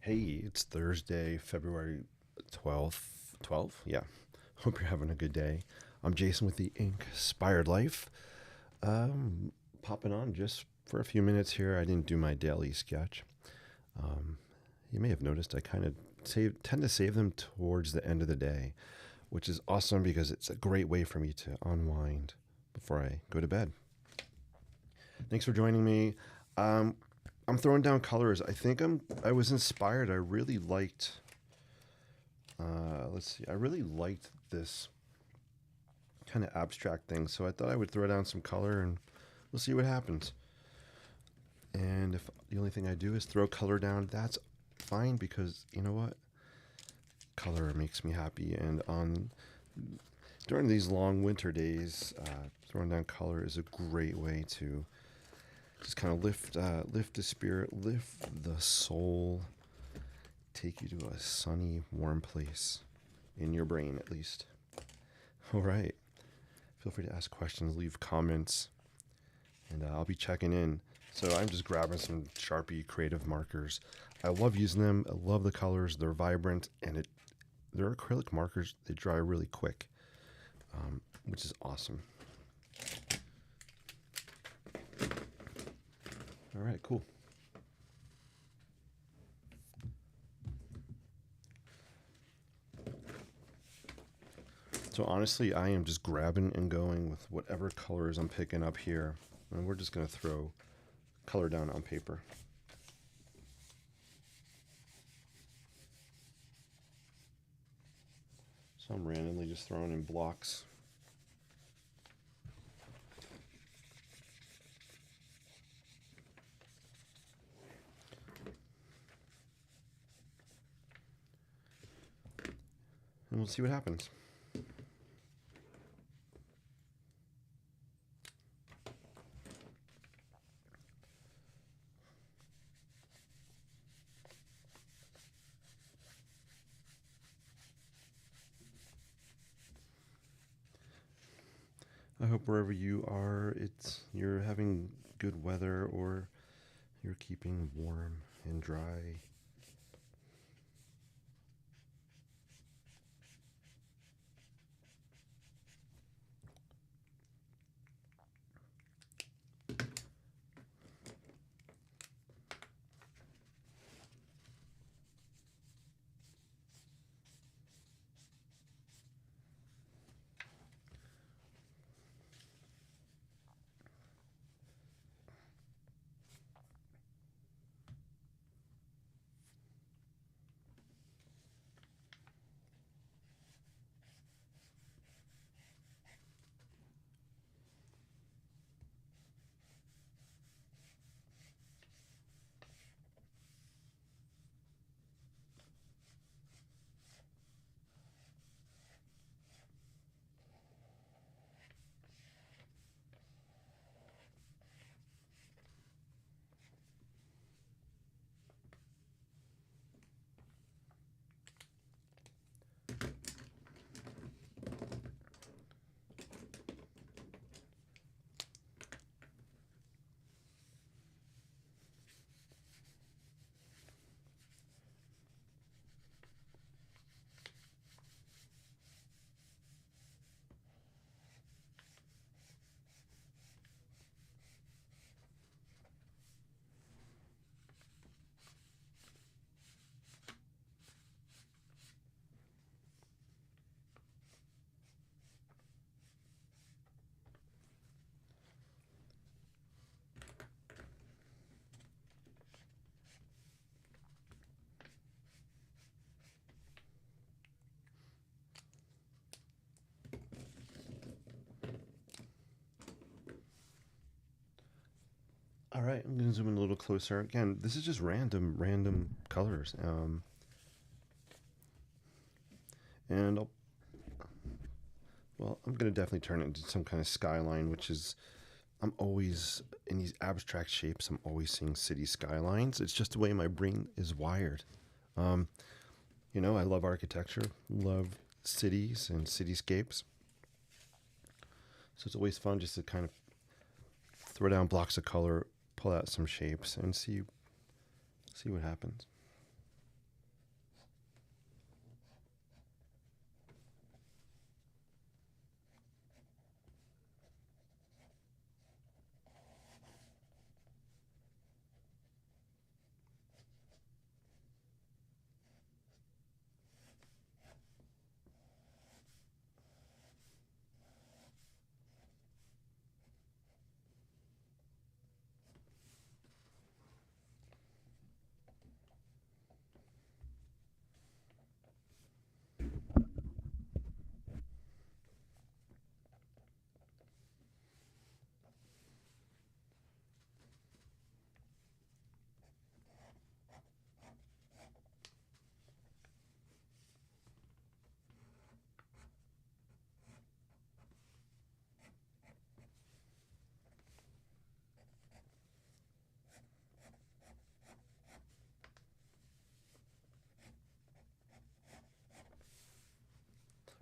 Hey, it's Thursday, February 12th. 12th? Yeah. Hope you're having a good day. I'm Jason with the Inspired Life. Um, Popping on just for a few minutes here. I didn't do my daily sketch. Um, you may have noticed I kind of tend to save them towards the end of the day, which is awesome because it's a great way for me to unwind before I go to bed. Thanks for joining me. Um, I'm throwing down colors. I was inspired. I really liked let's see. I really liked this kind of abstract thing, so I thought I would throw down some color and we'll see what happens. And if the only thing I do is throw color down, that's fine because you know what? Color makes me happy. And on during these long winter days, throwing down color is a great way to just kind of lift the spirit, lift the soul, take you to a sunny, warm place in your brain, at least. All right. Feel free to ask questions, leave comments, and I'll be checking in. So I'm just grabbing some Sharpie creative markers. I love using them. I love the colors. They're vibrant, and they're acrylic markers. They dry really quick, which is awesome. All right, cool. So honestly, I am just grabbing and going with whatever colors I'm picking up here, and we're just going to throw color down on paper. So I'm randomly just throwing in blocks. And we'll see what happens. I hope wherever you are, you're having good weather or you're keeping warm and dry. All right, I'm going to zoom in a little closer. Again, this is just random colors. And I'm going to definitely turn it into some kind of skyline, which is, I'm always, in these abstract shapes, I'm always seeing city skylines. It's just the way my brain is wired. Um, I love architecture, love cities and cityscapes. So it's always fun just to kind of throw down blocks of color, pull out some shapes, and see what happens.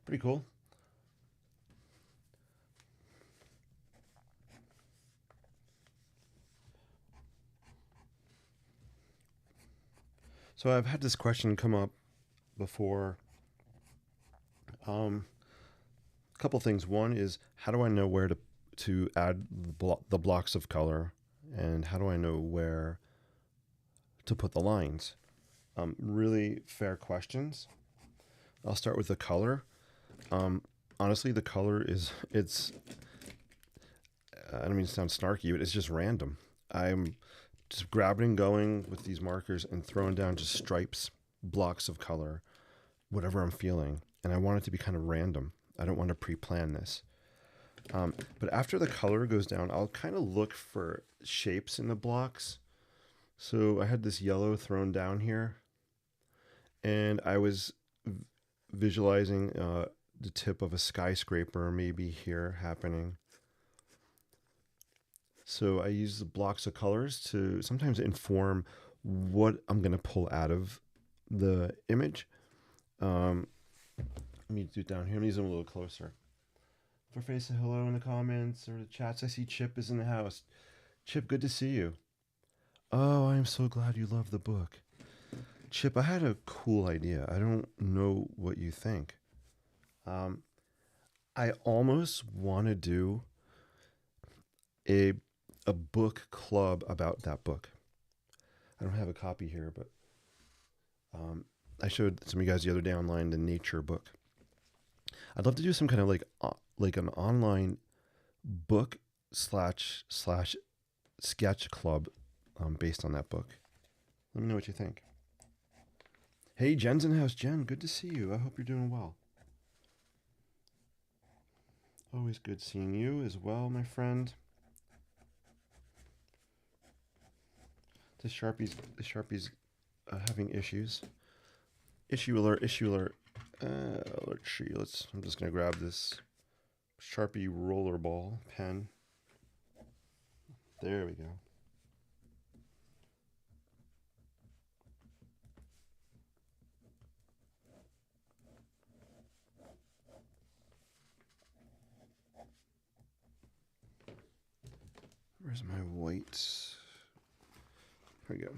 Pretty cool. So I've had this question come up before. A couple things. One is, how do I know where to add the blocks of color, and how do I know where to put the lines? Really fair questions. I'll start with the color. Honestly, the color it's. I don't mean to sound snarky, but it's just random. I'm just grabbing and going with these markers and throwing down just stripes, blocks of color, whatever I'm feeling. And I want it to be kind of random. I don't want to pre-plan this. But after the color goes down, I'll kind of look for shapes in the blocks. So I had this yellow thrown down here, and I was visualizing the tip of a skyscraper maybe here happening. So I use the blocks of colors to sometimes inform what I'm going to pull out of the image. Let me do it down here. Let me use them a little closer. For face a hello in the comments or the chats. I see Chip is in the house. Chip, good to see you. Oh, I'm so glad you love the book. Chip, I had a cool idea. I don't know what you think. I almost want to do a book club about that book. I don't have a copy here, but I showed some of you guys the other day online the nature book. I'd love to do some kind of like an online book slash sketch club based on that book. Let me know what you think. Hey, Jen's in the house. Jen, good to see you. I hope you're doing well. Always good seeing you as well, my friend. The Sharpie's having issues. Issue alert, issue alert. Let's see. I'm just gonna grab this Sharpie rollerball pen. There we go. Where's my white? Here we go.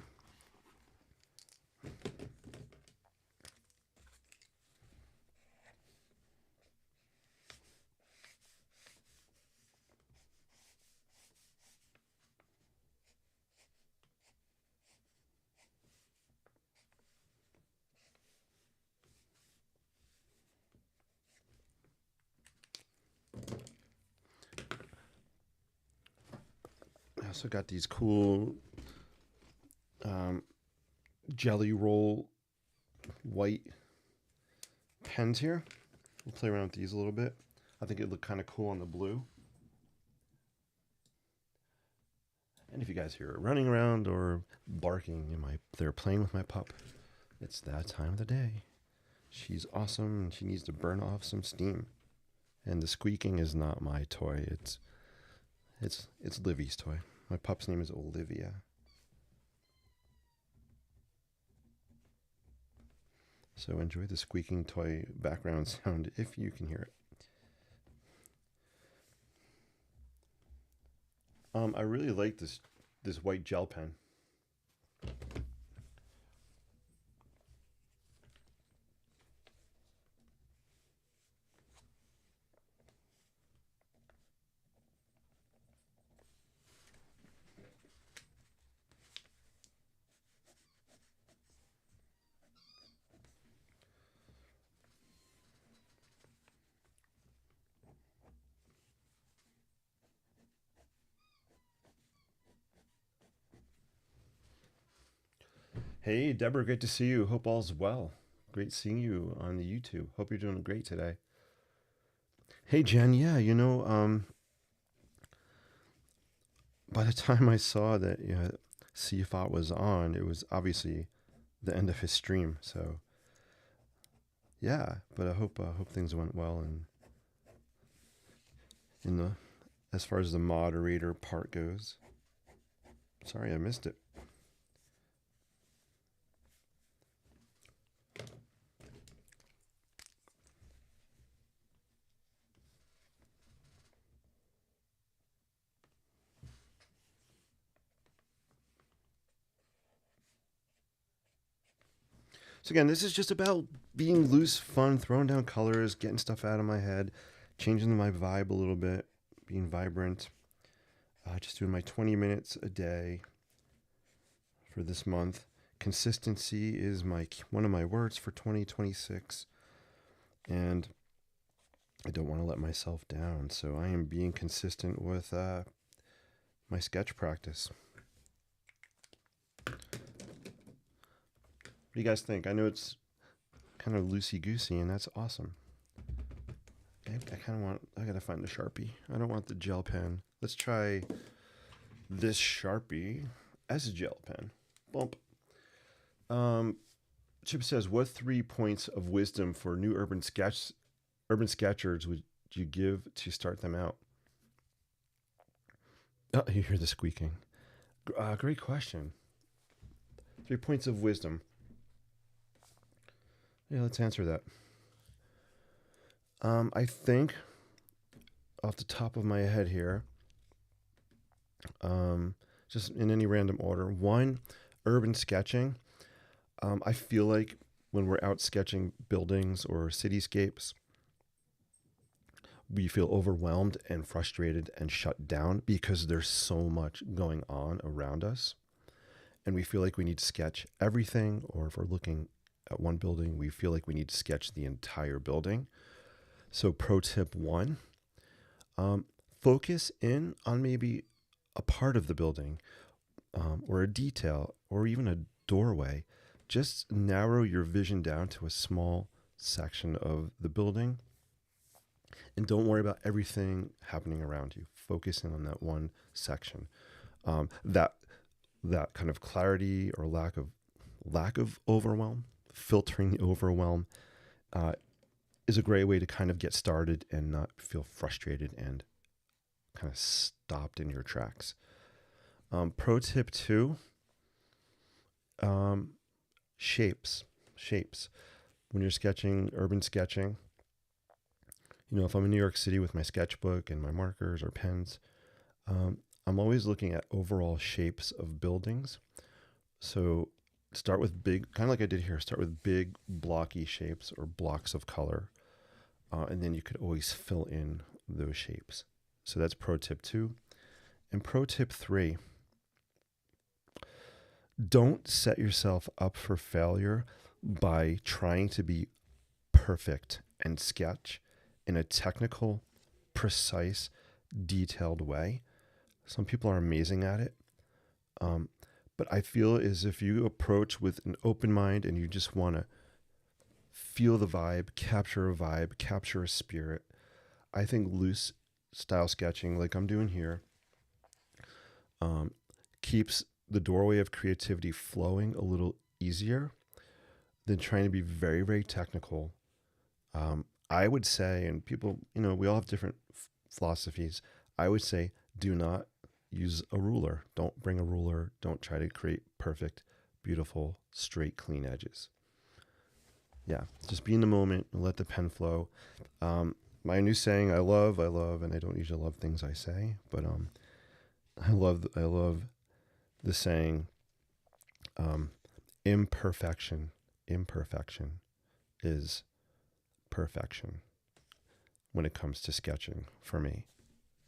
I also got these cool jelly roll white pens here. We'll play around with these a little bit. I think it looked kind of cool on the blue. And if you guys hear it running around or barking, they're playing with my pup. It's that time of the day. She's awesome and she needs to burn off some steam. And the squeaking is not my toy. It's Livy's toy. My pup's name is Olivia. So enjoy the squeaking toy background sound if you can hear it. I really like this white gel pen. Hey, Deborah, great to see you. Hope all's well. Great seeing you on the YouTube. Hope you're doing great today. Hey, Jen, yeah, by the time I saw that CFOT was on, it was obviously the end of his stream. So, yeah, but I hope things went well and as far as the moderator part goes. Sorry, I missed it. So again, this is just about being loose, fun, throwing down colors, getting stuff out of my head, changing my vibe a little bit, being vibrant. Just doing my 20 minutes a day for this month. Consistency is one of my words for 2026, and I don't want to let myself down. So I am being consistent with my sketch practice. What do you guys think? I know it's kind of loosey-goosey, and that's awesome. I gotta find the Sharpie. I don't want the gel pen. Let's try this Sharpie as a gel pen. Bump. Chip says, what 3 points of wisdom for new urban sketchers would you give to start them out? Oh, you hear the squeaking. Great question. 3 points of wisdom. Yeah, let's answer that. I think off the top of my head here, just in any random order, one, urban sketching. I feel like when we're out sketching buildings or cityscapes, we feel overwhelmed and frustrated and shut down because there's so much going on around us. And we feel like we need to sketch everything, or if we're looking at one building, we feel like we need to sketch the entire building. So pro tip one, focus in on maybe a part of the building, or a detail, or even a doorway. Just narrow your vision down to a small section of the building, and don't worry about everything happening around you. Focus in on that one section. That kind of clarity or lack of overwhelm, filtering the overwhelm, is a great way to kind of get started and not feel frustrated and kind of stopped in your tracks. Pro tip two, shapes. When you're sketching, urban sketching, if I'm in New York City with my sketchbook and my markers or pens, I'm always looking at overall shapes of buildings. So start with big, kind of like I did here, start with big blocky shapes or blocks of color. And then you could always fill in those shapes. So that's pro tip two. And pro tip three, don't set yourself up for failure by trying to be perfect and sketch in a technical, precise, detailed way. Some people are amazing at it. But I feel as if you approach with an open mind and you just want to feel the vibe, capture a spirit. I think loose style sketching, like I'm doing here, keeps the doorway of creativity flowing a little easier than trying to be very, very technical. I would say, and people, we all have different philosophies. I would say, do not use a ruler. Don't bring a ruler. Don't try to create perfect, beautiful, straight, clean edges. Yeah, just be in the moment and let the pen flow. My new saying, I love, and I don't usually love things I say, but I love the saying, imperfection is perfection when it comes to sketching for me.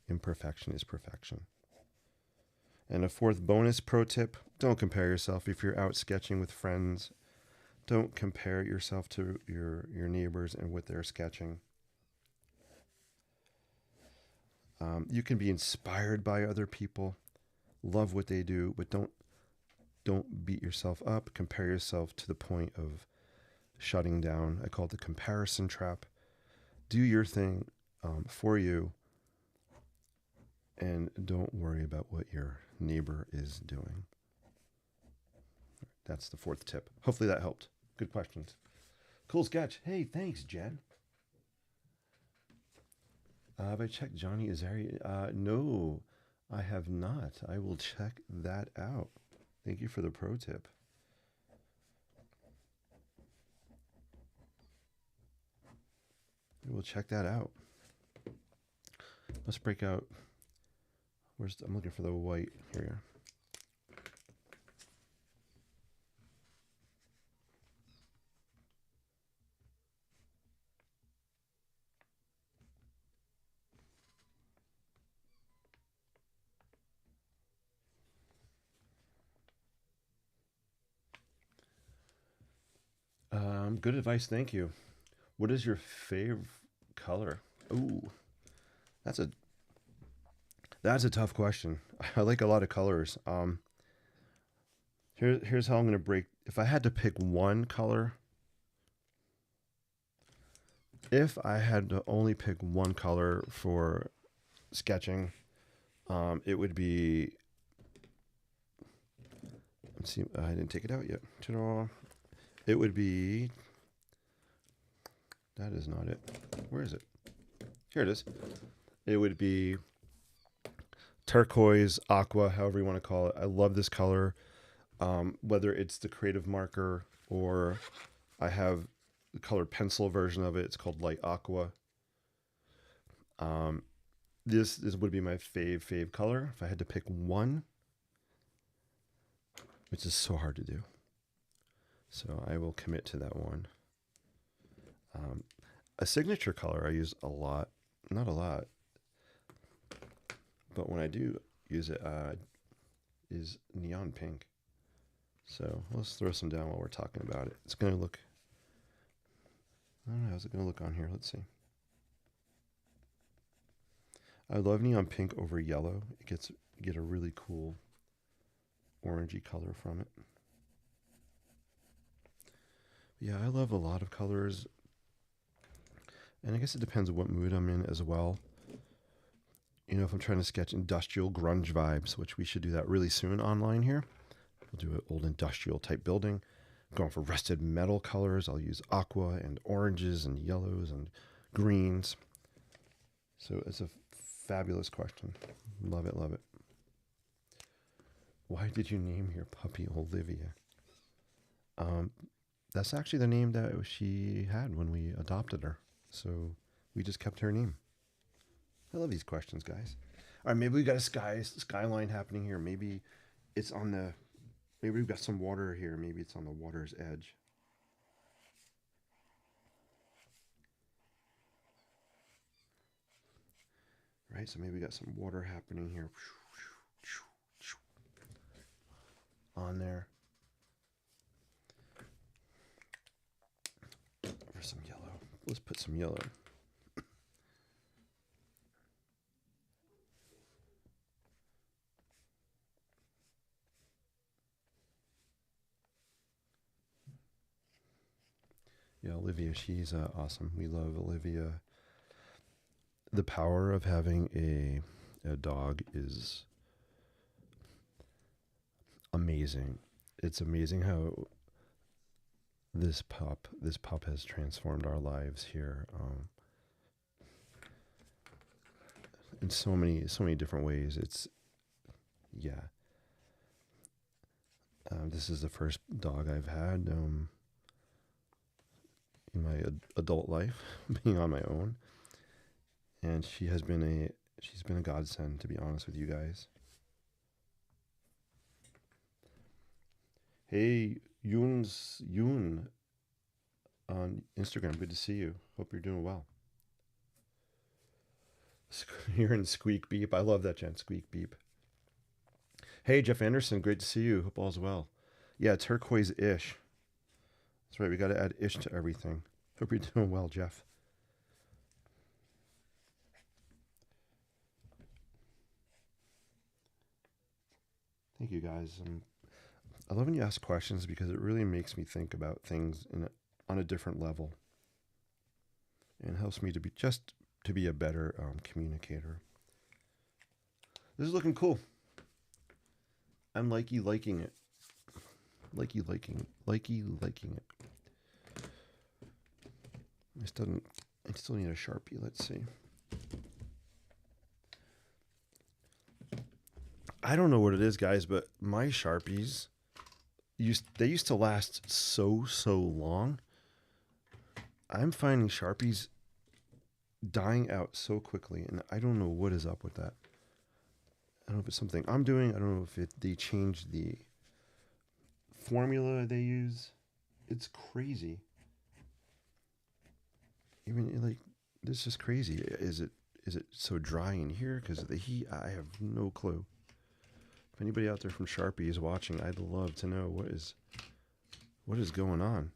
Imperfection is perfection. And a fourth bonus pro tip, don't compare yourself if you're out sketching with friends. Don't compare yourself to your neighbors and what they're sketching. You can be inspired by other people, love what they do, but don't beat yourself up. Compare yourself to the point of shutting down. I call it the comparison trap. Do your thing for you, and don't worry about what your neighbor is doing. That's the fourth tip. Hopefully that helped. Good questions. Cool sketch. Hey, thanks, Jen. Have I checked Johnny Azari? No, I have not. I will check that out. Thank you for the pro tip. We'll check that out. Let's break out. I'm looking for the white here. Good advice, thank you. What is your favorite color? Ooh, that's a that's a tough question. I like a lot of colors. Here's how I'm gonna break. If I had to pick one color, if I had to only pick one color for sketching, it would be. Let's see, I didn't take it out yet. Ta-da. It would be. That is not it. Where is it? Here it is. It would be turquoise, aqua, however you want to call it. I love this color. Whether it's the creative marker or I have the colored pencil version of it. It's called light aqua. This would be my fave color if I had to pick one, which is so hard to do. So I will commit to that one. A signature color I use a lot, not a lot, but when I do use it, is neon pink. So let's throw some down while we're talking about it. It's going to look, I don't know, how's it going to look on here? Let's see. I love neon pink over yellow. You get a really cool orangey color from it. Yeah, I love a lot of colors. And I guess it depends on what mood I'm in as well. You know, if I'm trying to sketch industrial grunge vibes, which we should do that really soon online here. We'll do an old industrial type building. I'm going for rusted metal colors. I'll use aqua and oranges and yellows and greens. So it's a fabulous question. Love it, love it. Why did you name your puppy Olivia? That's actually the name that she had when we adopted her. So we just kept her name. I love these questions, guys. All right, maybe we got a skyline happening here. Maybe it's on the, maybe we've got some water here. Maybe it's on the water's edge. Right, so maybe we got some water happening here. On there. For some yellow. Let's put some yellow. Yeah, Olivia, she's awesome. We love Olivia. The power of having a dog is amazing. It's amazing how this pup has transformed our lives here in so many different ways. It's yeah. This is the first dog I've had in my adult life, being on my own, and she's been a godsend, to be honest with you guys. Hey, Yoon on Instagram. Good to see you. Hope you're doing well. Hearing Squeak Beep. I love that, Jen. Squeak Beep. Hey, Jeff Anderson. Great to see you. Hope all's well. Yeah, turquoise-ish. That's right. We got to add ish to everything. Hope you're doing well, Jeff. Thank you, guys. I love when you ask questions because it really makes me think about things on a different level, and helps me to be a better communicator. This is looking cool. I'm liking it. Liking it. I still need a Sharpie. Let's see. I don't know what it is, guys, but my Sharpies they used to last so long. I'm finding Sharpies dying out so quickly, and I don't know what is up with that. I don't know if it's something I'm doing. I don't know if they changed the formula they use. It's crazy. Even like, this is just crazy. Is it so dry in here because of the heat? I have no clue. If anybody out there from Sharpie is watching, I'd love to know what is going on.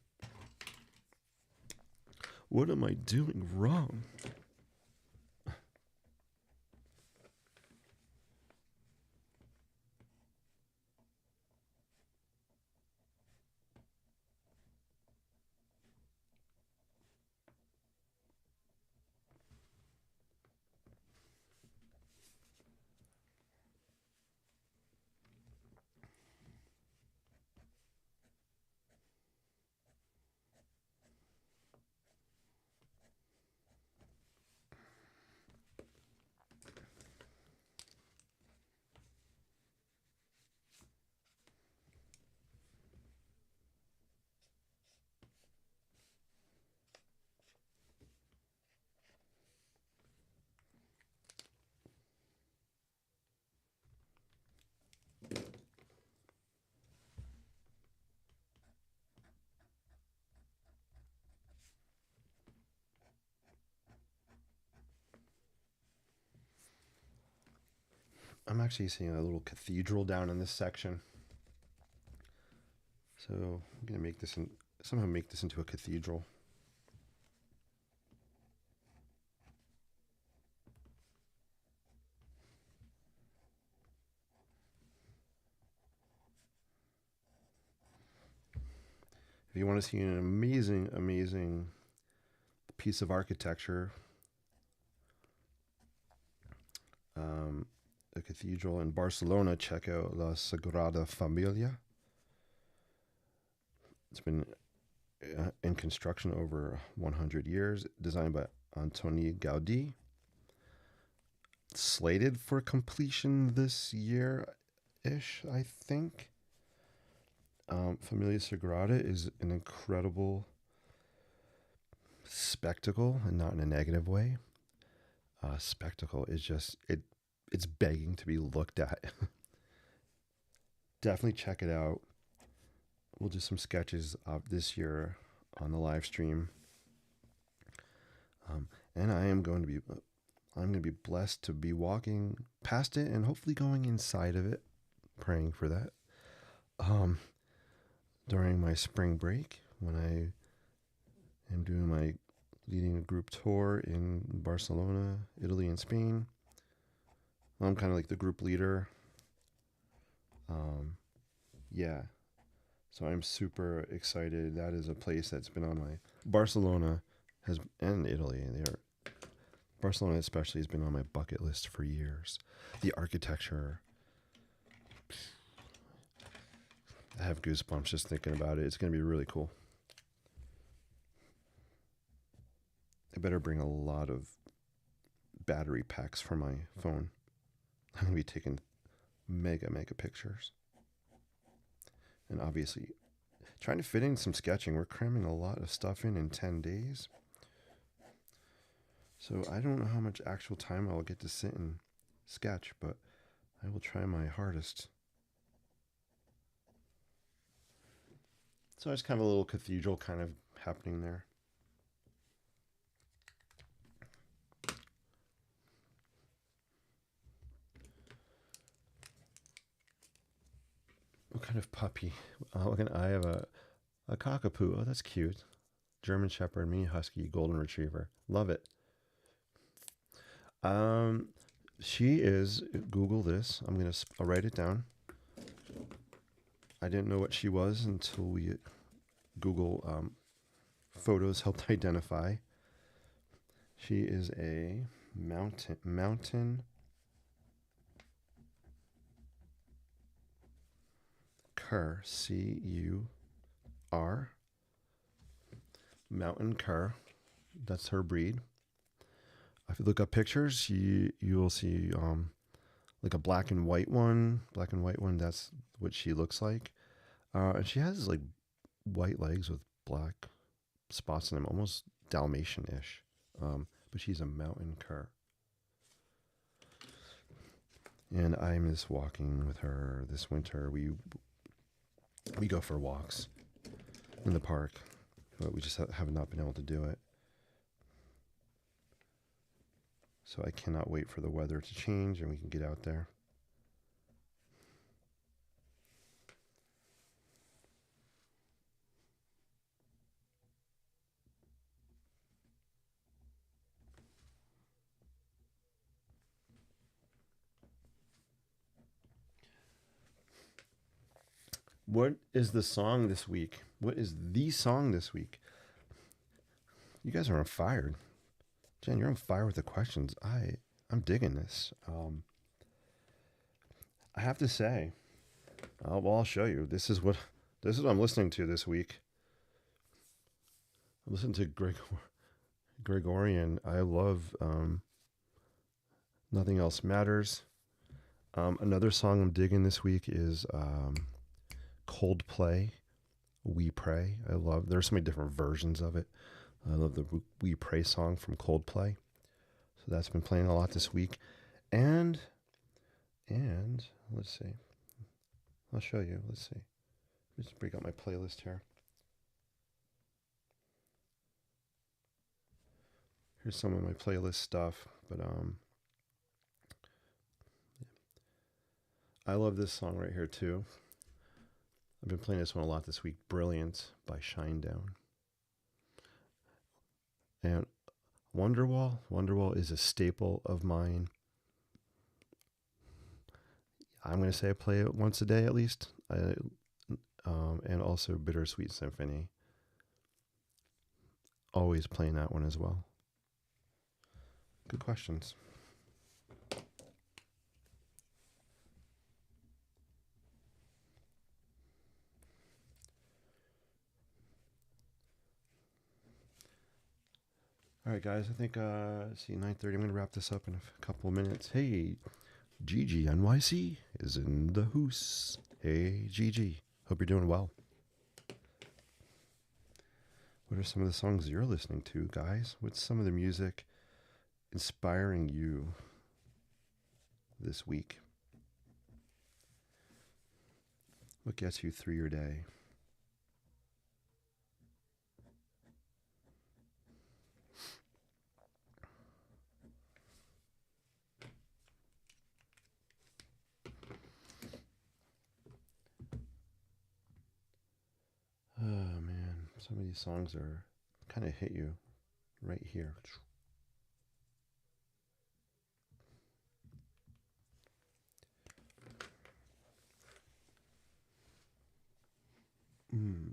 What am I doing wrong? I'm actually seeing a little cathedral down in this section. So I'm gonna somehow make this into a cathedral. If you want to see an amazing, amazing piece of architecture, a cathedral in Barcelona, check out La Sagrada Familia. It's been in construction over 100 years, designed by Antoni Gaudí. Slated for completion this year-ish, I think. Familia Sagrada is an incredible spectacle, and not in a negative way. Spectacle is just it's begging to be looked at. Definitely check it out. We'll do some sketches this year on the live stream, and I'm going to be blessed to be walking past it and hopefully going inside of it, praying for that. During my spring break, when I am leading a group tour in Barcelona, Italy, and Spain. I'm kind of like the group leader. Yeah. So I'm super excited. That is a place that's been on my and Italy. Barcelona especially has been on my bucket list for years. The architecture. I have goosebumps just thinking about it. It's going to be really cool. I better bring a lot of battery packs for my phone. I'm going to be taking mega pictures. And obviously, trying to fit in some sketching. We're cramming a lot of stuff in 10 days. So I don't know how much actual time I'll get to sit and sketch, but I will try my hardest. So it's kind of a little cathedral kind of happening there. What kind of puppy? I have a cockapoo. Oh, that's cute. German Shepherd, mini husky, golden retriever. Love it. She is. Google this. I'll write it down. I didn't know what she was until Google photos helped identify. She is a mountain cur, CUR, mountain cur. That's her breed. If you look up pictures, you will see like a black and white one. That's what she looks like. And she has like white legs with black spots in them, almost Dalmatian-ish. But she's a mountain cur. And I miss walking with her this winter. We go for walks in the park, but we just have not been able to do it. So I cannot wait for the weather to change and we can get out there. What is the song this week? What is the song this week? You guys are on fire. Jen, you're on fire with the questions. I'm digging this. I have to say, well, I'll show you. This is what I'm listening to this week. I'm listening to Gregorian. I love Nothing Else Matters. Another song I'm digging this week is Coldplay, We Pray. There's so many different versions of it. I love the We Pray song from Coldplay. So that's been playing a lot this week. And let's see. I'll show you. Let's see. Let's break out my playlist here. Here's some of my playlist stuff, but I love this song right here too. I've been playing this one a lot this week. Brilliant by Shinedown. And Wonderwall. Wonderwall is a staple of mine. I'm going to say I play it once a day at least. And also Bittersweet Symphony. Always playing that one as well. Good questions. All right, guys. I think, let's see, 9:30. I'm going to wrap this up in a couple of minutes. Hey, Gigi NYC is in the hoose. Hey, Gigi. Hope you're doing well. What are some of the songs you're listening to, guys? What's some of the music inspiring you this week? What gets you through your day? Oh, man. Some of these songs are kind of hit you right here.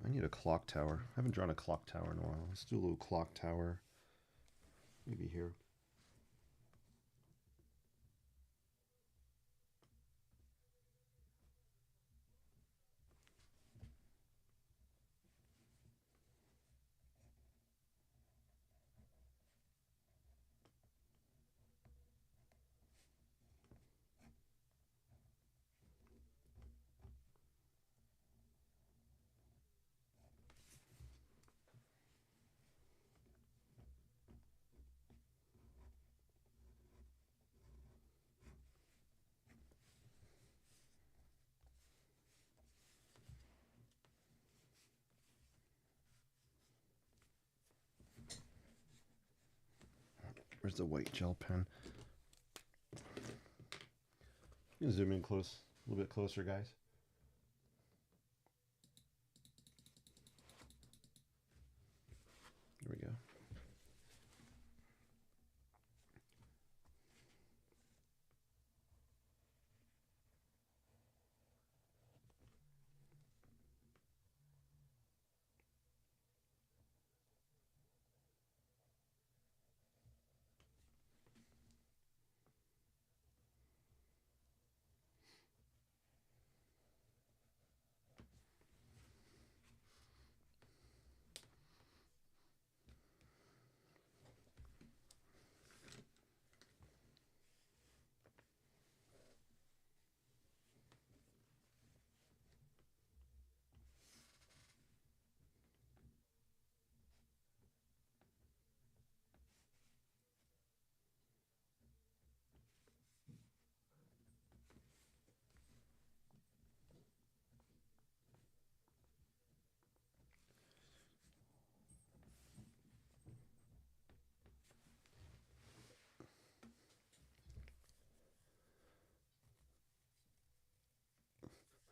I need a clock tower. I haven't drawn a clock tower in a while. Let's do a little clock tower. Maybe here. Where's the white gel pen? You can zoom in close, a little bit closer, guys. There we go.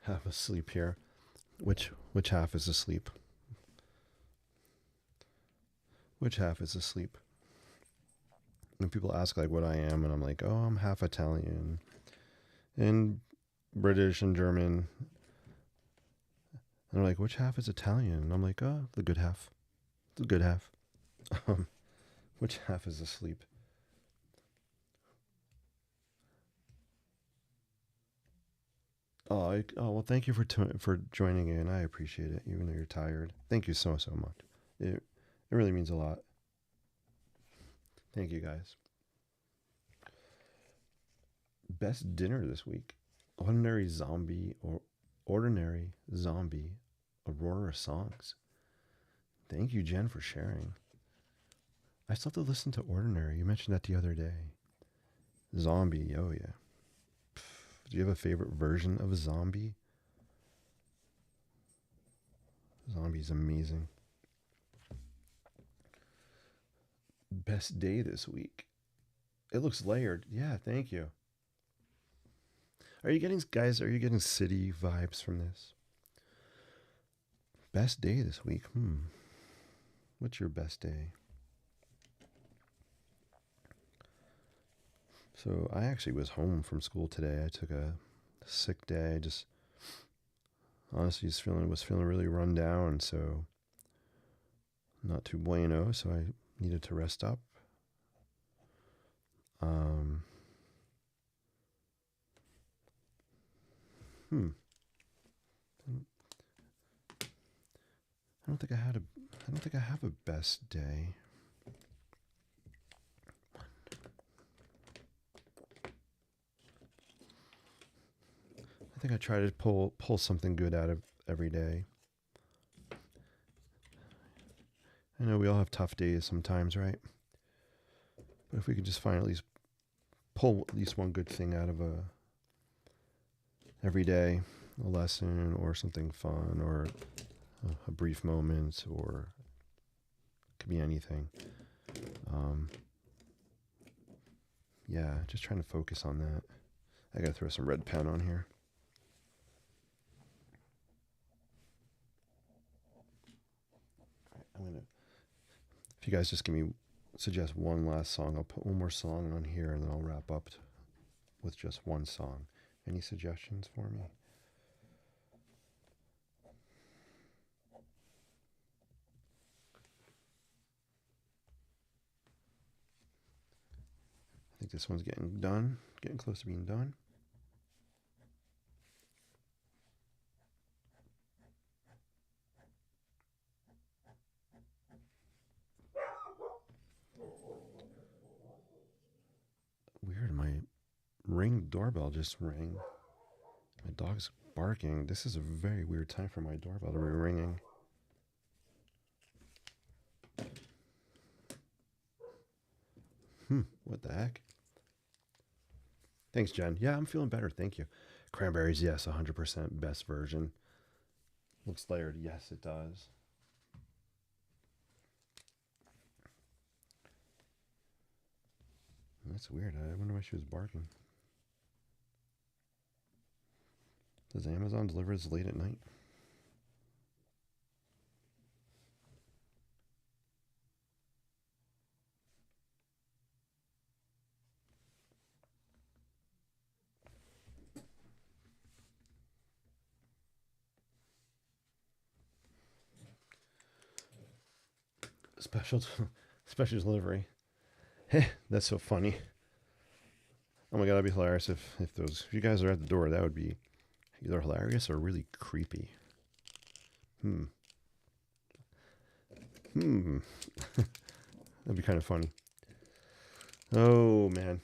Half asleep here. Which half is asleep? Which half is asleep? When people ask like what I am, and I'm like, oh, I'm half Italian and British and German. And they're like, which half is Italian? And I'm like, oh, the good half. The good half. Um, which half is asleep? Oh well, thank you for joining in. I appreciate it, even though you're tired. Thank you so much. It really means a lot. Thank you guys. Best dinner this week: ordinary zombie, Aurora songs. Thank you, Jen, for sharing. I still have to listen to Ordinary. You mentioned that the other day. Zombie, oh yeah. Do you have a favorite version of a zombie? Zombie's amazing. Best day this week. It looks layered. Yeah, thank you. Are you getting, guys, are you getting city vibes from this? Best day this week. What's your best day? So I actually was home from school today. I took a sick day. Just honestly was feeling really run down, so not too bueno. So I needed to rest up. Um, hmm. I don't think I have a best day. I think I try to pull something good out of every day. I know we all have tough days sometimes, right? But if we could just find at least pull at least one good thing out of every day, a lesson or something fun or a brief moment, or it could be anything. Yeah, just trying to focus on that. I gotta throw some red pen on here. I'm gonna. If you guys just suggest one last song, I'll put one more song on here, and then I'll wrap up with just one song. Any suggestions for me? I think this one's getting close to being done. Weird, my Ring doorbell just rang. My dog's barking. This is a very weird time for my doorbell to be ringing. What the heck? Thanks, Jen. Yeah, I'm feeling better. Thank you. Cranberries, yes, 100% best version. Looks layered. Yes, it does. That's weird. I wonder why she was barking. Does Amazon deliver this late at night? Special, special delivery. Hey, that's so funny. Oh my god, that'd be hilarious if you guys are at the door. That would be either hilarious or really creepy. That'd be kind of funny. Oh man,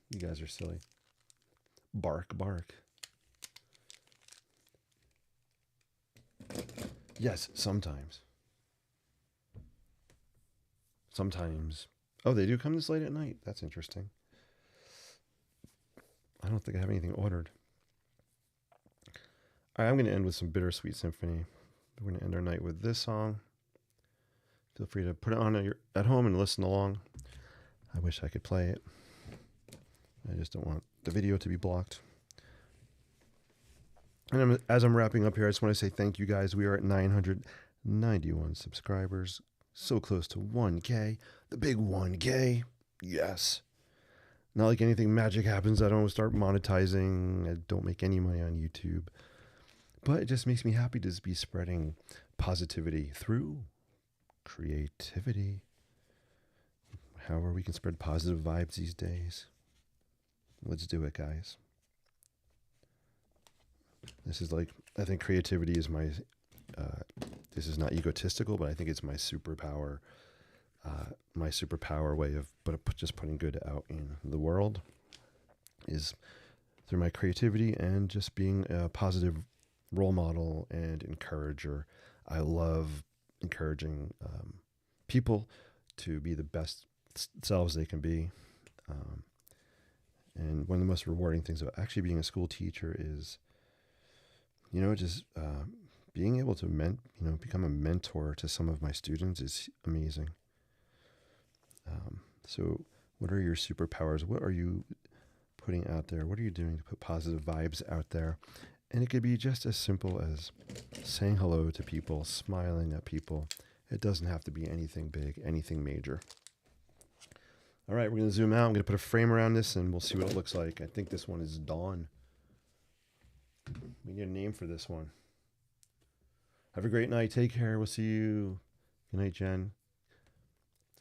you guys are silly. Bark, bark. Yes, sometimes. Sometimes. Oh, they do come this late at night. That's interesting. I don't think I have anything ordered. All right, I'm going to end with some Bittersweet Symphony. We're going to end our night with this song. Feel free to put it on at home and listen along. I wish I could play it. I just don't want the video to be blocked. And as I'm wrapping up here, I just want to say thank you guys. We are at 991 subscribers. So close to 1K. The big 1K. Yes. Not like anything magic happens. I don't start monetizing. I don't make any money on YouTube. But it just makes me happy to be spreading positivity through creativity. However, we can spread positive vibes these days. Let's do it, guys. This is like, I think creativity is my, this is not egotistical, but I think it's my superpower. My superpower way of just putting good out in the world is through my creativity and just being a positive role model and encourager. I love encouraging people to be the best selves they can be. And one of the most rewarding things about actually being a school teacher is, just being able to become a mentor to some of my students is amazing. So what are your superpowers? What are you putting out there? What are you doing to put positive vibes out there? And it could be just as simple as saying hello to people, smiling at people. It doesn't have to be anything big, anything major. All right, we're going to zoom out. I'm going to put a frame around this and we'll see what it looks like. I think this one is Dawn. We need a name for this one. Have a great night. Take care. We'll see you. Good night, Jen.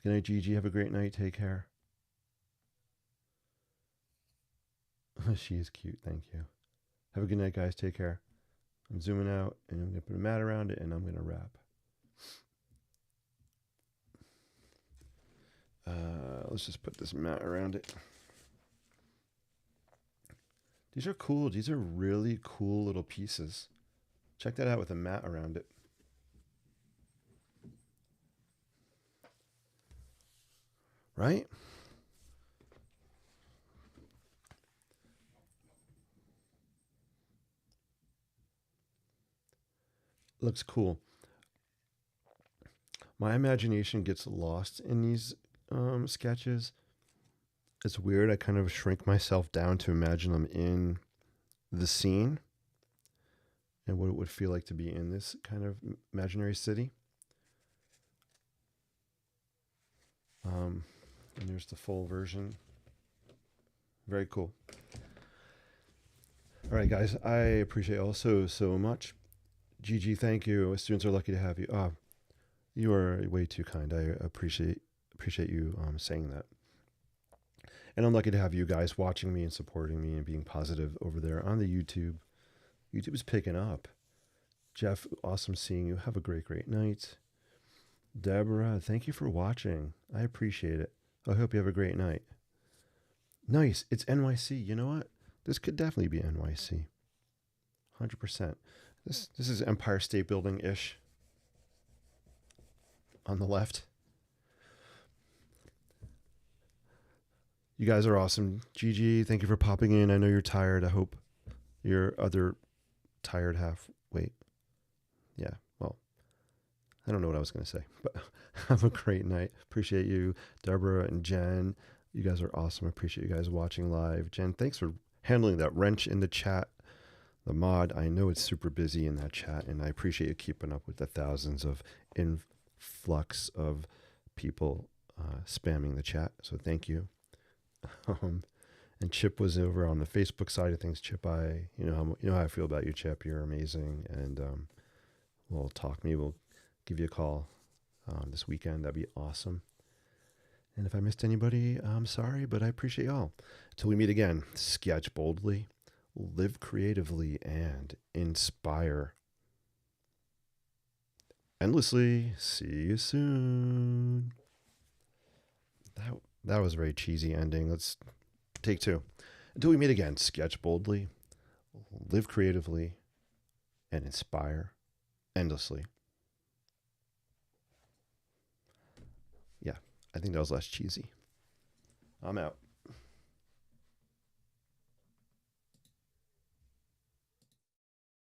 Good night, Gigi. Have a great night. Take care. She is cute. Thank you. Have a good night, guys. Take care. I'm zooming out and I'm going to put a mat around it and I'm going to wrap. Let's just put this mat around it. These are cool. These are really cool little pieces. Check that out with a mat around it. Right? Looks cool. My imagination gets lost in these sketches. It's weird. I kind of shrink myself down to imagine them in the scene and what it would feel like to be in this kind of imaginary city. And there's the full version. Very cool. All right, guys. I appreciate all so much. Gigi, thank you. Students are lucky to have you. You are way too kind. I appreciate you saying that. And I'm lucky to have you guys watching me and supporting me and being positive over there on the YouTube. YouTube is picking up. Jeff, awesome seeing you. Have a great, great night. Deborah, thank you for watching. I appreciate it. I hope you have a great night. Nice. It's NYC. You know what? This could definitely be NYC. 100%. This is Empire State Building-ish. On the left. You guys are awesome. Gigi, thank you for popping in. I know you're tired. I hope your other tired half. Wait. Yeah, well, I don't know what I was going to say, but have a great night. Appreciate you, Deborah and Jen. You guys are awesome. I appreciate you guys watching live. Jen, thanks for handling that wrench in the chat. The mod, I know it's super busy in that chat, and I appreciate you keeping up with the thousands of influx of people spamming the chat. So thank you. And Chip was over on the Facebook side of things. Chip, you know how I feel about you, Chip. You're amazing, and we'll talk. Maybe we'll give you a call this weekend. That'd be awesome. And if I missed anybody, I'm sorry, but I appreciate y'all. Until we meet again, sketch boldly, live creatively, and inspire endlessly. See you soon. That was a very cheesy ending. Let's take two. Until we meet again, sketch boldly, live creatively, and inspire endlessly. Yeah, I think that was less cheesy. I'm out.